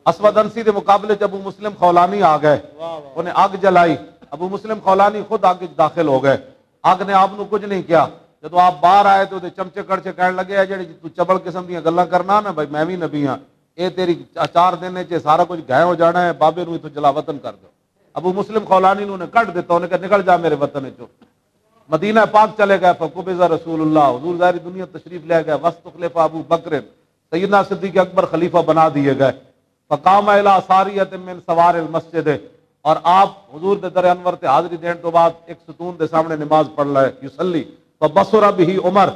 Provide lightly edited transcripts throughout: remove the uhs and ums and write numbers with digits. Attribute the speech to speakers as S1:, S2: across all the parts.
S1: اسود انسی دے مقابلے چ ابو مسلم خولانی آ گئے, انہیں اگ جلائی. ابو مسلم خولانی خود اگ داخل ہو گئے. اگ نے آپ کچھ نہیں کیا. جدو آپ باہر آئے تو چمچے کڑچے کہنے لگے جی تو چبل قسم دیا گلاں کرنا نا بھائی میں بھی نبی ہاں, یہ تیری 4 دن سارا کچھ گائے ہو جانا ہے, بابے نو تو جلا وطن کر دو. ابو مسلم خولانی نے کٹ دیتا, انہیں کہا نکل جا میرے وطن چو. مدینہ پاک چلے گئے, فقبض رسول اللہ, حضور ظاہری دنیا تشریف لے گئے. واستخلف ابو بکر, سیدنا صدیق اکبر خلیفہ بنا دیے گئے. فقام الی ساریۃ من سوار المسجد, اور آپ حضور دے در انور تے حاضری دین تو بعد ایک ستون دے سامنے نماز پڑھ لائے. یصلی فبصر به عمر,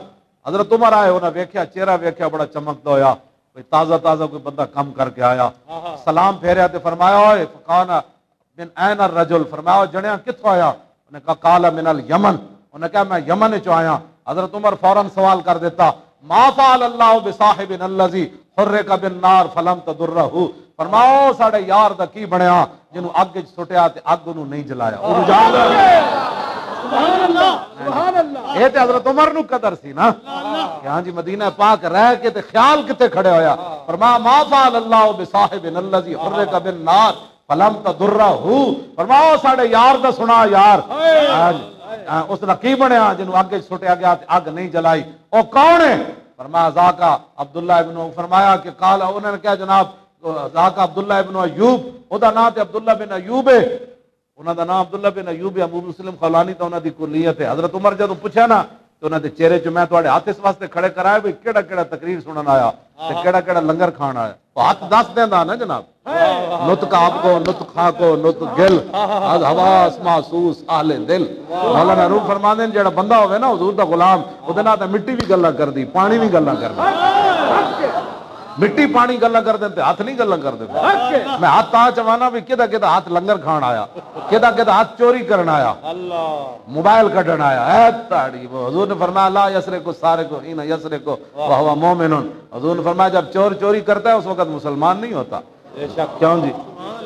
S1: حضرت عمر آئے, انہیں ویکھیا چہرہ ویکھیا بڑا چمکدا ہویا, کوئی تازہ تازہ کوئی بندہ کم کر کے آیا. سلام پھیریا تے فرمایا اوئے فقان من این الرجل, فرمایا جنیا کتھوں آیا؟ انہیں کہا قال من الیمن, انہیں کہا میں یمن چ آیا. حضرت عمر فوراً سوال کر دیتا ما فعل اللہ بصاحب الذی حرک بالنار فلم تضرہ, فرماؤ ساڑے یار دا کی بنیا جنہوں اگ سٹیا تے اگ انہوں نہیں جلایا.
S2: سبحان اللہ سبحان اللہ.
S1: یہ تے حضرت عمر نو قدر سی نا کہ ہاں جی مدینہ پاک رہ کے تے خیال کتے کھڑے ہویا. فرمایا ما فعل اللہ بصاحب الذی حرک بالنار فلم تضرہ, فرماؤ ساڑے یار دا سنا یار اس دا کی بنیا جنہوں اگ سٹیا گیا تے اگ نہیں جلائی. او کون ہے؟ فرمایا ذاکا عبداللہ ابن, فرمایا کہ قال, انہوں نے کیا جناب ذاکا عبداللہ ابن ایوب, او دا نام تے عبداللہ بن ایوب ہے, انہوں دا نام عبداللہ بن ایوب ہے. ابو مسلم خولانی تو انہوں دی کلیت ہے. حضرت عمر جدوں پوچھا نا تو انہوں دے چہرے چ میں تواڈے ہاتھ اس واسطے کھڑے کرائے بھئی کیڑا کیڑا تقریر سنن آیا تے کیڑا کیڑا لنگر کھان آیا. ہاتھ دس دیندا نا جناب, نطق آپ کو نطق خاں کو نطق گل از حواس محسوس اہل دل. مولانا روح فرماندے جڑا بندہ ہوے نا حضور دا غلام, او دے نال تے مٹی بھی گلاں کردی, پانی بھی گلاں کردی. مٹی پانی گلاں کر دیں تے ہاتھ نہیں گلاں کر دیں. میں ہاتھ تا چوانا بھی کدا کدا ہاتھ لنگر کھان آیا, کدا کدا ہاتھ چوری کرن آیا, موبائل کڈن آیا. اے تاڑی حضور نے فرمایا لا یسرق السارق حین یسرق وهو مؤمن, حضور نے فرمایا جب چور چوری کرتا ہے اس وقت مسلمان نہیں ہوتا. کیوں جی؟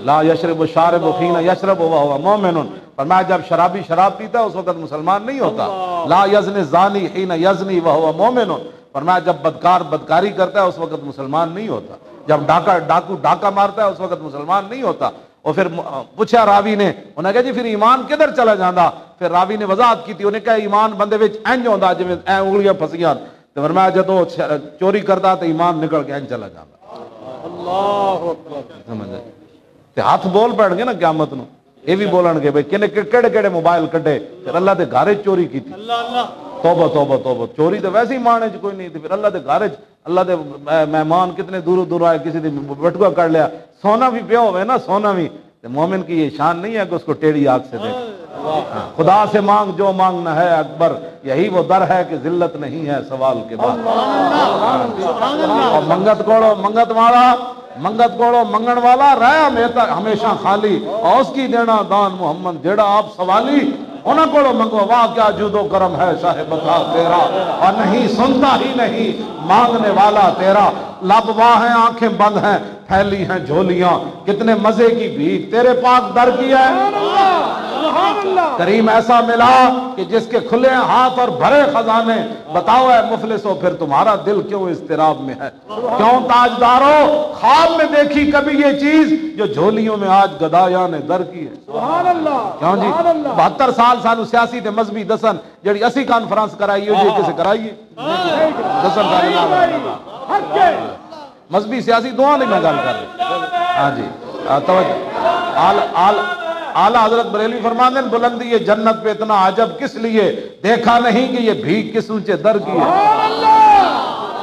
S1: لا یشرب الشارب حین یشرب وهو مؤمن, فرمایا جب شرابی شراب پیتا ہے اس وقت مسلمان نہیں ہوتا. لا یزنی الزانی حین یزنی وهو مؤمن, فرمایا جب بدکار بدکاری کرتا ہے اس وقت مسلمان نہیں ہوتا. جب ڈاکو ڈاکہ مارتا ہے اس وقت مسلمان نہیں ہوتا. اور پھر پوچھا راوی نے, انہیں کہا جی پھر ایمان کدھر چلا جاندہ؟ پھر راوی نے وضاحت کی تھی, انہیں کہا ایمان بندے وچ انج ہوندا جویں اے انگلیاں پھسیاں. تو فرمایا جدوں چوری کردا تے ایمان نکل کے انج چلا جاندا.
S2: اللہ اکبر.
S1: سمجھ تے ہاتھ بول پڑ گے نا قیامت نو, یہ بھی بولن گے بھئی کیڑے کیڑے موبائل کڈے, پھر اللہ دے گھر چوری کیتی.
S2: اللہ اللہ
S1: توبہ توبہ توبہ. چوری تو ویسے ہی مانے چ کوئی نہیں تھی, پھر اللہ دے گھر اللہ دے مہمان کتنے دور دور آئے, کسی نے بٹوا کر لیا. سونا بھی پیا ہوئے نا, سونا بھی, مومن کی یہ شان نہیں ہے کہ اس کو ٹیڑھی آنکھ سے دیکھ. خدا سے مانگ جو مانگنا ہے اکبر, یہی وہ در ہے کہ ذلت نہیں ہے سوال کے بعد. اور منگت کوڑو منگت والا, منگت کوڑو منگن والا رہا ہمیشہ خالی, اور اس کی دینا دان محمد جیڑا آپ سوالی. انہاں کوڑو منگو واہ کیا جود و کرم ہے شاہ بتا تیرا, اور نہیں سنتا ہی نہیں مانگنے والا تیرا. لب واہ ہیں آنکھیں بند ہیں پھیلی ہیں جھولیاں, کتنے مزے کی بھیک تیرے پاک در کی ہے. کریم ایسا ملا کہ جس کے کھلے ہاتھ اور بھرے خزانے. بتاؤ اے مفلسو پھر تمہارا دل کیوں اضطراب میں ہے؟ کیوں تاجدارو خواب میں دیکھی کبھی یہ چیز جو جھولیوں میں آج گدایاں نے در کی ہے؟
S2: سبحان اللہ.
S1: کیوں جی 72 سال سانو سیاسی تے مذہبی دسن جڑی اسی کانفرنس کرائی ہو جی کسے کرائیے دسن کا مذہبی سیاسی دعا نہیں میں گل کر رہا. ہاں جی توجہ. اعلیٰ حضرت بریلوی فرماتے ہیں بلندی یہ جنت پہ اتنا عجب کس لیے, دیکھا نہیں کہ یہ بھیک کس اونچے در کی ہے.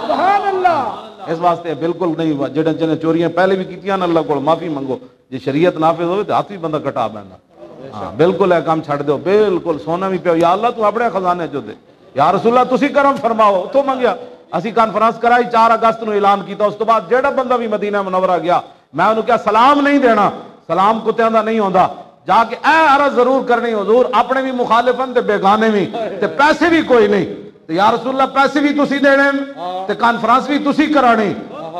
S2: سبحان اللہ.
S1: اس واسطے بالکل نہیں ہوا جڑے جنے چوریاں پہلے بھی کیتیاں نا, اللہ کو معافی منگو. جی شریعت نافذ ہوئے تو ہاتھ بھی بندہ کٹا بہنا. ہاں بالکل ہے کام چھڑ دو, بالکل سونا بھی پیو. یا اللہ تو اپنے خزانے جو دے, یا رسول اللہ تسی کرم فرماؤ. تو منگیا اسی کانفرنس کرائی 4 اگست نو اعلان کیتا. اس تو بعد جیڑا بندہ بھی مدینہ منورہ گیا میں انہوں کیا سلام نہیں دینا, سلام کتیاں دا نہیں ہوندا, جا کے اے عرض ضرور کرنی حضور اپنے بھی مخالفن تے بیگانے بھی تے پیسے بھی کوئی نہیں. تے یا رسول اللہ پیسے بھی تسی دینے تے کانفرنس بھی تسی کرانی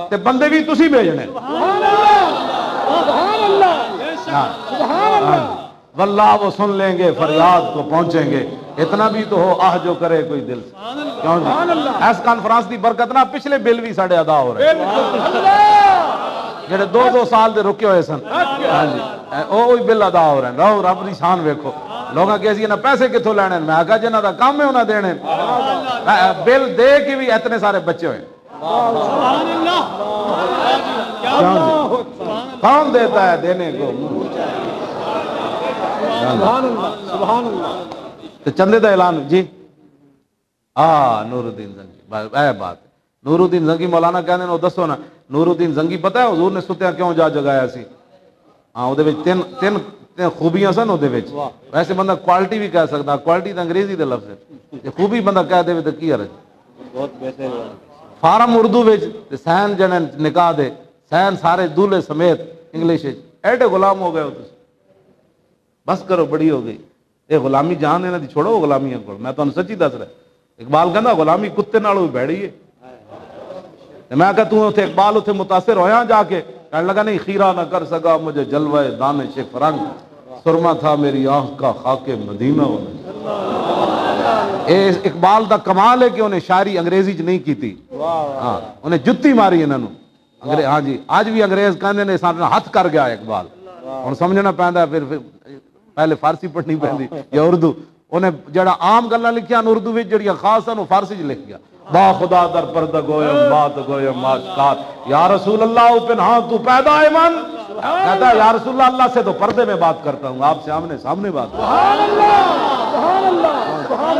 S1: تے بندے بھی تسی بھیجنے.
S2: سبحان اللہ سبحان اللہ.
S1: واللہ وہ سن لیں گے فریاد کو پہنچیں گے, اتنا بھی تو ہو آہ جو کرے کوئی دل سے. کیوں جی ایس کانفرنس دی برکت نہ پچھلے بل بھی ساڑھے ادا ہو رہے ہیں. جڑے 200 سال دے رکے ہوئے سن ہاں جی اوہی بل ادا ہو رہے ہیں رہو رب دی شان ویکھو لوگاں کہ اسی نا پیسے کتھوں لینے میں کہا جنہاں دا کام ہے انہاں دینے بل دے کے بھی اتنے سارے بچے ہوئے
S2: سبحان اللہ
S1: کون دیتا ہے دینے کو
S2: سبحان اللہ سبحان اللہ
S1: تو چندے دا اعلان جی نور الدین زنگی اے بات نور الدین زنگی مولانا کہندے نے دسو نا نور الدین زنگی پتہ ہے حضور نے ستیاں کیوں جا جگایا سی ہاں وہ تین خوبیاں سن وہ ویسے بندہ کوالٹی بھی کہہ سکتا کوالٹی تو انگریزی دے لفظ ہے خوبی بندہ کہہ دے تو کی حرج
S2: بہت بہتر
S1: فارم اردو سین جنے نکاح دے سین سارے دولے سمیت انگلش ایڈے غلام ہو گئے ہو بس کرو بڑی ہو گئی یہ غلامی جان دینا دی چھوڑو غلامیاں کو میں تمہیں سچی دس رہا اقبال کہنا غلامی کتے نال ہوئی بیڑی ہے میں کہا تو اقبال اتنے متاثر ہویا جا کے کہنے لگا نہیں خیرہ نہ کر سکا مجھے جلوہ دانش فرنگ سرما تھا میری آنکھ کا خاک مدینہ ہونا اقبال دا کمال ہے کہ انہیں شاعری انگریزی چ نہیں کی تھی ہاں انہیں جتی ماری انہوں نے ہاں جی آج بھی انگریز کہنے نے سارے ہاتھ کر گیا اقبال ہوں سمجھنا پہنتا پھر پہلے فارسی پڑھنی پہنتی یا اردو انہیں جڑا عام گلاں لکھیاں اردو وچ جڑیاں خاص ہیں وہ فارسی چ لکھ گیا با خدا در پردہ گویم بات گویم آشکار یا رسول اللہ پنہاں تو پیدا ہے من کہتا ہے یا رسول اللہ اللہ سے تو پردے میں بات کرتا ہوں آپ سے آمنے سامنے بات
S2: سبحان اللہ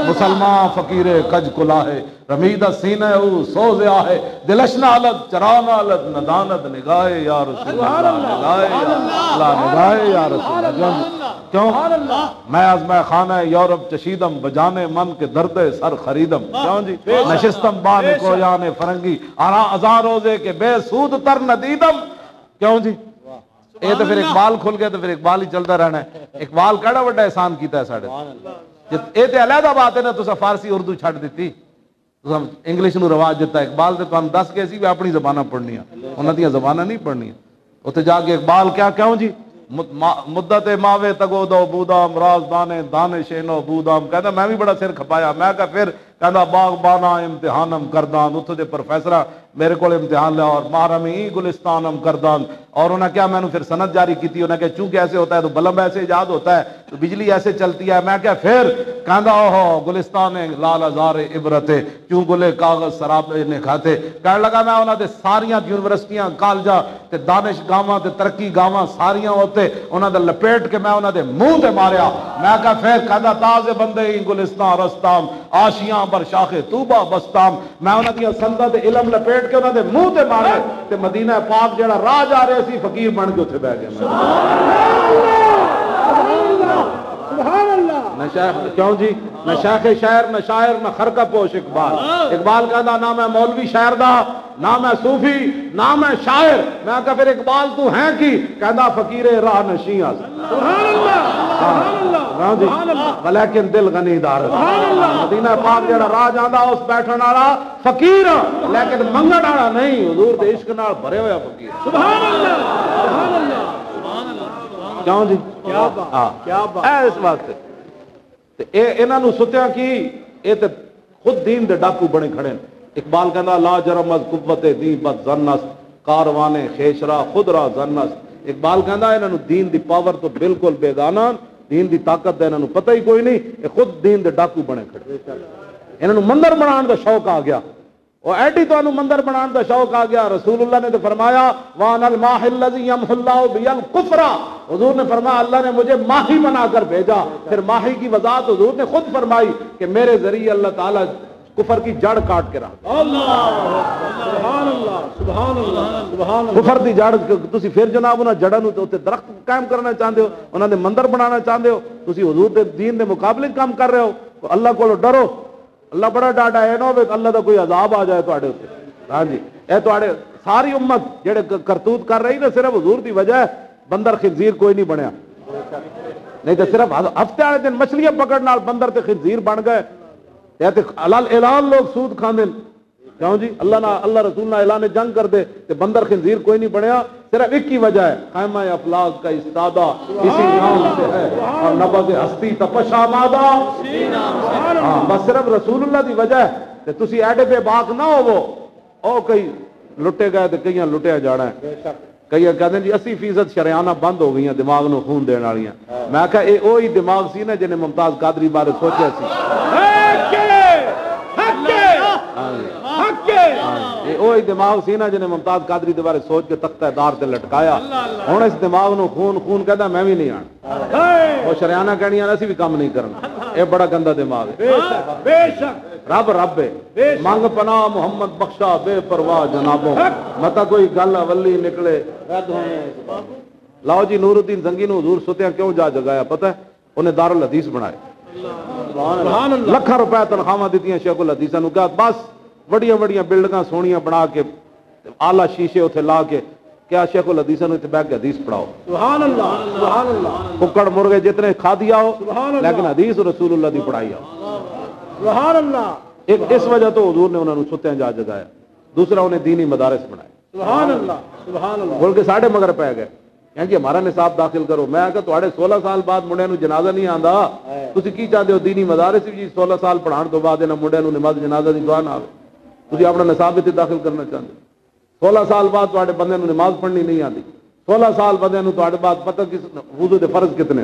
S1: مسلمان فقیر کج کلا ہے رمیدہ سینہ او سوز آہے دلش نالت چران آلت ندانت نگاہ یا رسول اللہ نگاہ یا رسول اللہ کیوں میں از میں خانہ یورپ چشیدم بجانے من کے درد سر خریدم کیوں جی نشستم بان کو یانے فرنگی آرا ازاں روزے کے بے سود تر ندیدم کیوں جی اے تو پھر اقبال کھل گیا تو پھر اقبال ہی چلتا رہنا ہے اقبال کیڑا بڑا احسان کیتا ہے ساڑھے اے تے علیحدہ بات ہے نا تو فارسی اردو چھڑ دیتی تو انگلش نو رواج دیتا ہے اقبال تے تو ہم دس کے سی بھی اپنی زبانہ پڑھنی ہے انہاں دیاں زبانہ نہیں پڑھنی ہے اتنے جا کے اقبال کیا کیوں جی مدت ماوے تگو دو بودام راز دانے دانے شینو بودام کہتا میں بھی بڑا سر کھپایا میں کہا پھر کہتا باغ بانا امتحانم کردان اتھو دے پروفیسرہ میرے کو امتحان لیا اور محرمی گلستانم کردان اور انہیں کیا میں نے پھر سند جاری کی تھی انہیں کہ چونکہ ایسے ہوتا ہے تو بلب ایسے ایجاد ہوتا ہے تو بجلی ایسے چلتی ہے میں کیا پھر کہتا اوہو گلستان لال ازار عبرت چوں گلے کاغذ سراب نے کھاتے کہنے لگا میں انہوں نے ساریاں یونیورسٹیاں کالجاں تے دانش گاواں تے ترقی گاواں ساریاں ہوتے انہوں نے لپیٹ کے میں انہوں نے منہ تے ماریا میں کہا پھر کہتا تازے بندے ہی گلستان رستام آشیاں بر شاخ توبہ بستام میں انہوں نے سندہ تے علم لپیٹ کے انہوں نے منہ تے مارے تے مدینہ پاک جڑا راہ جا رہے سی فقیر بن کے اتھے بیٹھ گئے
S2: سبحان اللہ
S1: نہ شیخ کیوں جی نہ شیخ شاعر نہ شاعر نہ خرقہ پوش اقبال اقبال کہتا نہ میں مولوی شاعر دا نہ میں صوفی نہ میں شاعر میں کہا پھر اقبال تو ہیں کی کہتا فقیر راہ نشیاں
S2: سبحان اللہ سبحان اللہ
S1: ولیکن دل غنی دار مدینہ پاک جڑا راہ جاندا اس بیٹھن والا فقیر لیکن منگن والا نہیں حضور دے عشق نال بھرے ہویا فقیر
S2: سبحان اللہ سبحان اللہ
S1: کیوں جی
S2: کیا بات کیا بات
S1: اے اس واسطے تے اے انہاں نو ستیاں کی اے تے خود دین دے ڈاکو بنے کھڑے ہیں اقبال کہندا لا جرم از قوت دی بد زنس کاروانے خیشرا خود را زنس اقبال کہندا انہاں نو دین دی پاور تو بالکل بیگانہ دین دی طاقت دا انہاں نو پتہ ہی کوئی نہیں اے خود دین دے ڈاکو بنے کھڑے انہاں نو مندر بنان دا شوق آ گیا اور ایڈی تو انہوں مندر بنان دا شوق آ گیا رسول اللہ نے تو فرمایا وَأَنَا الْمَاحِ الَّذِي يَمْحُ اللَّهُ بِيَ الْكُفْرَ حضور نے فرمایا اللہ نے مجھے ماہی بنا کر بھیجا پھر ماہی کی وضاحت حضور نے خود فرمائی کہ میرے ذریعے اللہ تعالیٰ کفر کی جڑ کاٹ کے رکھ
S2: سبحان اللہ سبحان اللہ سبحان اللہ
S1: کفر دی جڑ تسی پھر جناب انہاں جڑاں نوں تے درخت قائم کرنا چاہندے ہو انہاں دے مندر بنانا چاہندے ہو تسی حضور دے دین دے مقابلے کام کر رہے ہو اللہ کو ڈرو اللہ بڑا ڈاڈا ہے نا اللہ دا کوئی عذاب آ جائے تواڈے اوتے ہاں جی اے تواڈے ساری امت جڑے کرتوت کر رہی نا صرف حضور دی وجہ ہے بندر خنزیر کوئی نہیں بنیا نہیں تو صرف ہفتے والے دن مچھلیاں پکڑ نال بندر تے خنزیر بن گئے تے حلال اعلان لوگ سود کھاندے کیوں جی اللہ رسول نہ اعلان جنگ کر دے تے بندر خنزیر کوئی نہیں بنیا صرف ایک ہی وجہ ہے خیمہ افلاک کا استادہ اسی نام سے ہے اور نبض ہستی تپشا مادہ ہاں بس صرف رسول اللہ دی وجہ ہے تے تسی ایڈے بے باک نہ ہو وہ او کئی لٹے گئے تے کئیاں لٹیا جانا ہے کئی کہتے ہیں جی 80% شریانہ بند ہو گئی دماغ نو خون دین والیاں میں کہا اے وہی دماغ سی نا جنہیں ممتاز قادری بارے سوچیا سی یہ وہی دماغ سی نا جنہیں ممتاز قادری دے بارے سوچ کے تختہ دار تے لٹکایا ہن اس دماغ نو خون خون کہدا میں بھی نہیں آنا وہ شریانہ کہنیاں اسی بھی کام نہیں کرنا اے بڑا گندا دماغ ہے
S2: بے شک
S1: رب رب ہے مانگ پناہ محمد بخشا بے پرواہ جنابوں متا کوئی گل اولی نکلے لاؤ جی نور الدین زنگی نو حضور ستیاں کیوں جا جگایا پتہ ہے انہیں دارالحدیث بنائے لکھاں روپے تنخواہ دیتیاں شیخ الحدیثاں نو کہا بس بڑیاں بڑیاں بلڈنگاں سونیاں بنا کے آلہ شیشے اتھے لا کے کیا شیخ الحدیثاں نو اتھے بیٹھ کے حدیث پڑھاؤ
S2: سبحان اللہ سبحان اللہ
S1: ککڑ مرغے جتنے کھا دیا ہو لیکن حدیث رسول اللہ دی پڑھائی آؤ
S2: سبحان اللہ
S1: ایک اس وجہ تو حضور نے انہوں نے ستیاں جا جگایا دوسرا انہیں دینی مدارس بنائے
S2: سبحان اللہ سبحان اللہ
S1: بول کے ساڑھے مگر پہ گئے کہ جی ہمارا نصاب داخل کرو میں کہ تھوڑے 16 سال بعد منڈے نو جنازہ نہیں آندا تسی کی چاہتے ہو دینی مدارس جی 16 سال پڑھان تو بعد انہاں منڈے نو نماز جنازہ دی دعا نہ آوے تسی اپنا نصاب تے داخل کرنا چاہتے 16 سال بعد تھوڑے بندے نو نماز پڑھنی نہیں آندی 16 سال بندے نو تھوڑے بعد پتہ کس وضو دے فرض کتنے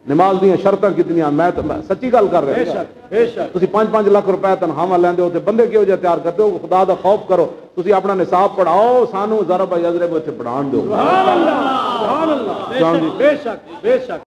S1: نماز دیاں شرطاں کتنیاں میں سچی گل کر رہا ہوں
S2: بے شک
S1: تسی 5-5 لاکھ روپے تنخواہ لیندے ہو تے بندے کیوں جے تیار کرتے ہو خدا دا خوف کرو تسی اپنا نصاب پڑھاؤ سانو ضرب یضرب تے پڑھان دو
S2: سبحان اللہ بے شک بے شک